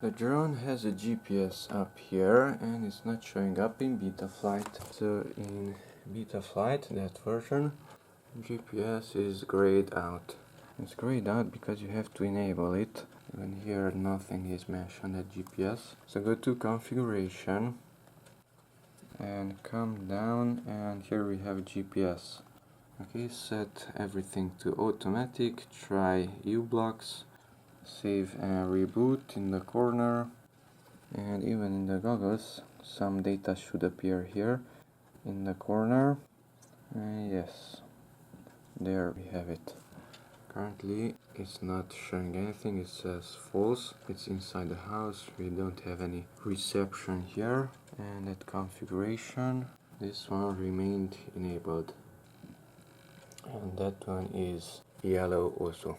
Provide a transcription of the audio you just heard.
The drone has a GPS up here and it's not showing up in Betaflight. So in Betaflight, that version, GPS is grayed out. It's grayed out because you have to enable it. And here nothing is mentioned at GPS. So go to configuration and come down, and here we have GPS. Okay, set everything to automatic, try U-blocks, save and reboot in the corner, and even in the goggles some data should appear here in the corner. Yes, there we have it. Currently it's not showing anything, it says false. It's inside the house, we don't have any reception here. And at configuration, this one remained enabled, and that one is yellow also.